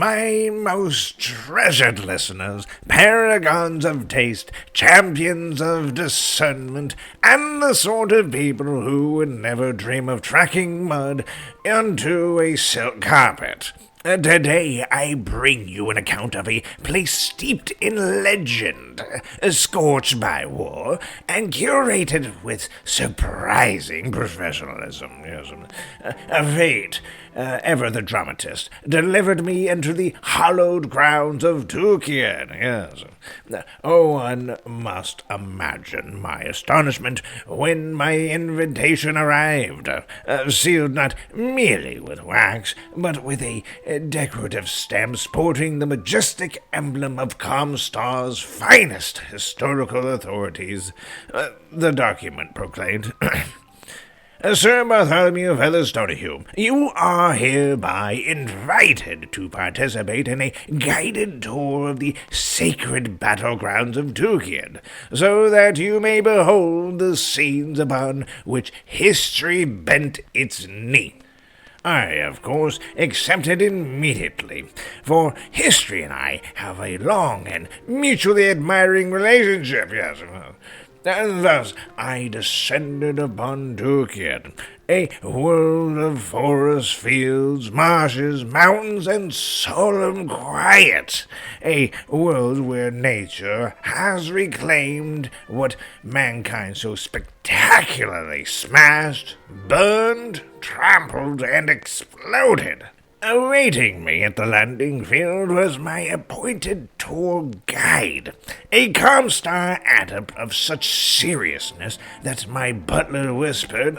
my most treasured listeners, paragons of taste, champions of discernment, and the sort of people who would never dream of tracking mud onto a silk carpet. Today I bring you an account of a place steeped in legend, scorched by war, and curated with surprising professionalism. Yes. Fate, ever the dramatist, delivered me into the hallowed grounds of Tukayyid. Yes. One must imagine my astonishment when my invitation arrived, sealed not merely with wax, but with a decorative stamp sporting the majestic emblem of Comstar's finest historical authorities. The document proclaimed, Sir Bartholomew Featherstonehaugh, you are hereby invited to participate in a guided tour of the sacred battlegrounds of Tukayyid, so that you may behold the scenes upon which history bent its knee. I, of course, accepted immediately, for history and I have a long and mutually admiring relationship, yes. And thus I descended upon Tukayyid, a world of forests, fields, marshes, mountains, and solemn quiet, a world where nature has reclaimed what mankind so spectacularly smashed, burned, trampled, and exploded. Awaiting me at the landing field was my appointed tour guide, a Comstar adept of such seriousness that my butler whispered,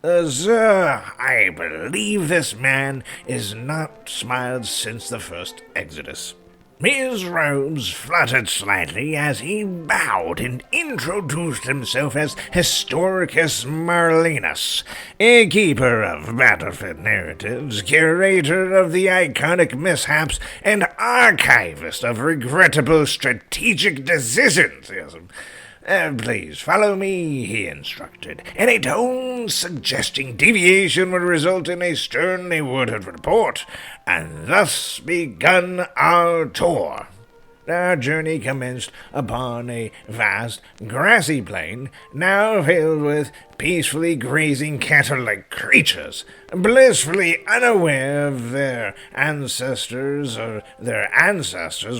Sir, I believe this man is not smiled since the first Exodus. His robes fluttered slightly as he bowed and introduced himself as Historicus Marlenus, a keeper of battlefield narratives, curator of the iconic mishaps, and archivist of regrettable strategic decisions. Please follow me, he instructed, in a tone suggesting deviation would result in a sternly worded report, and thus begun our tour. Our journey commenced upon a vast, grassy plain, now filled with peacefully grazing cattle-like creatures, blissfully unaware of their ancestors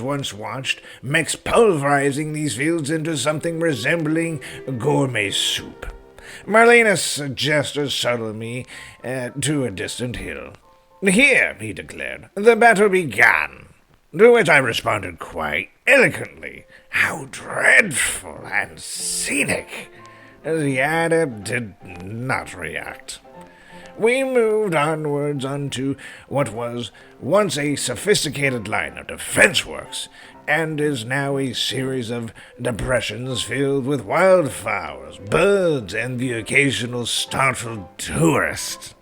once watched mix pulverizing these fields into something resembling gourmet soup. Marlenus gestured subtly to a distant hill. Here, he declared, the battle began. To which I responded quite eloquently, how dreadful and scenic. The adept did not react. We moved onwards onto what was once a sophisticated line of defense works, and is now a series of depressions filled with wildflowers, birds, and the occasional startled tourist.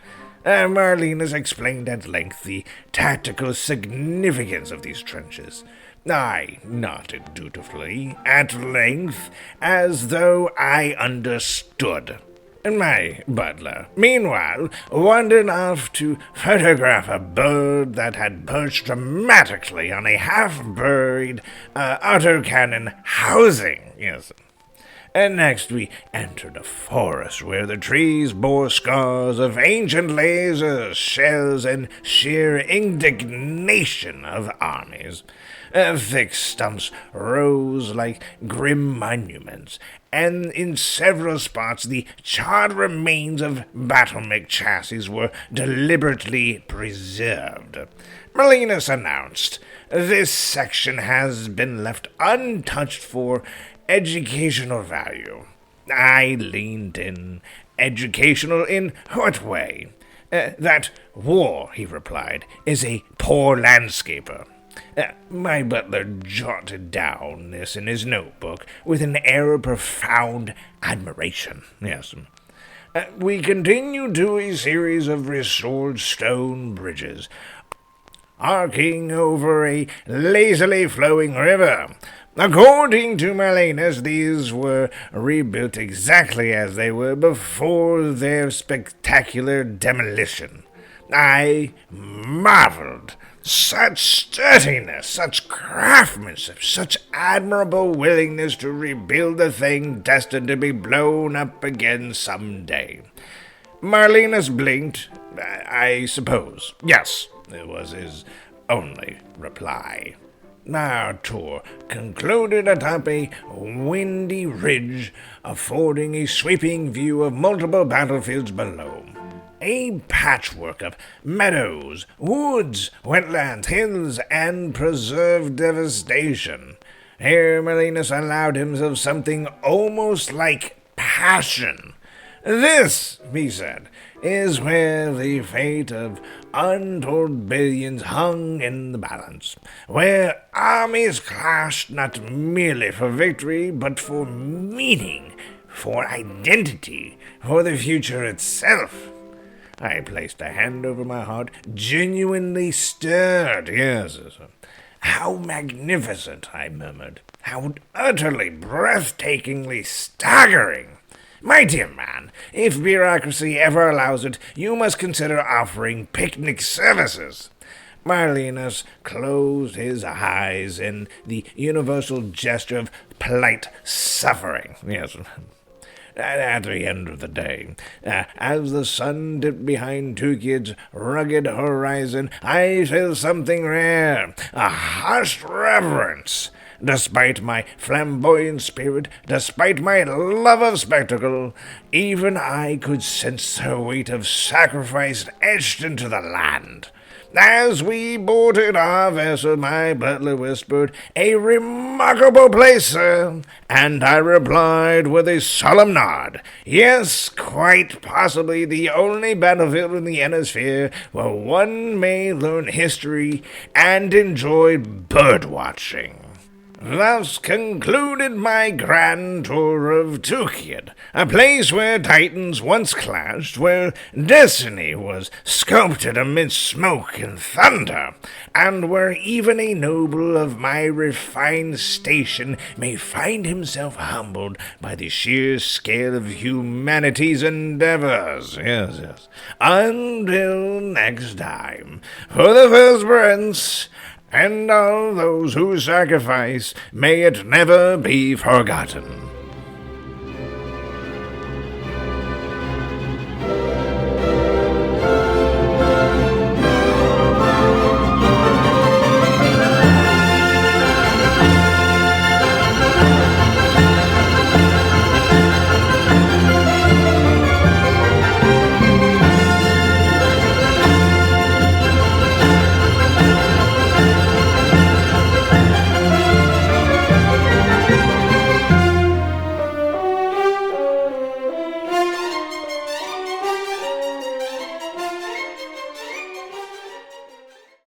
Marlenus explained at length the tactical significance of these trenches. I nodded dutifully, at length, as though I understood. My butler, meanwhile, wandered off to photograph a bird that had perched dramatically on a half-buried autocannon housing. Yes. And next we entered a forest where the trees bore scars of ancient lasers, shells, and sheer indignation of armies. Thick stumps rose like grim monuments, and in several spots the charred remains of battle-mech chassis were deliberately preserved. Marlenus announced, "This section has been left untouched for educational value." I leaned in. Educational in what way? That war, he replied, is a poor landscaper. My butler jotted down this in his notebook with an air of profound admiration. Yes. We continued to a series of restored stone bridges, arcing over a lazily flowing river. According to Marlenus, these were rebuilt exactly as they were before their spectacular demolition. I marveled Such sturdiness, such craftsmanship, such admirable willingness to rebuild a thing destined to be blown up again some day. Marlenus blinked. I suppose. Yes, it was his only reply. Our tour concluded atop a windy ridge, affording a sweeping view of multiple battlefields below. A patchwork of meadows, woods, wetlands, hills, and preserved devastation. Here Marlenus allowed himself something almost like passion. This, he said, is where the fate of untold billions hung in the balance, where armies clashed not merely for victory, but for meaning, for identity, for the future itself. I placed a hand over my heart, genuinely stirred. Yes, how magnificent, I murmured. How utterly, breathtakingly staggering. My dear man, if bureaucracy ever allows it, you must consider offering picnic services. Marlenus closed his eyes in the universal gesture of polite suffering. Yes, at the end of the day, as the sun dipped behind Tukayyid's rugged horizon, I felt something rare, a hushed reverence. Despite my flamboyant spirit, despite my love of spectacle, even I could sense the weight of sacrifice etched into the land. As we boarded our vessel, my butler whispered, "A remarkable place, sir," and I replied with a solemn nod, "Yes, quite possibly the only battlefield in the hemisphere where one may learn history and enjoy bird-watching." Thus concluded my grand tour of Tukayyid, a place where titans once clashed, where destiny was sculpted amidst smoke and thunder, and where even a noble of my refined station may find himself humbled by the sheer scale of humanity's endeavors. Yes. Until next time, for the first prince, and all those who sacrifice, may it never be forgotten.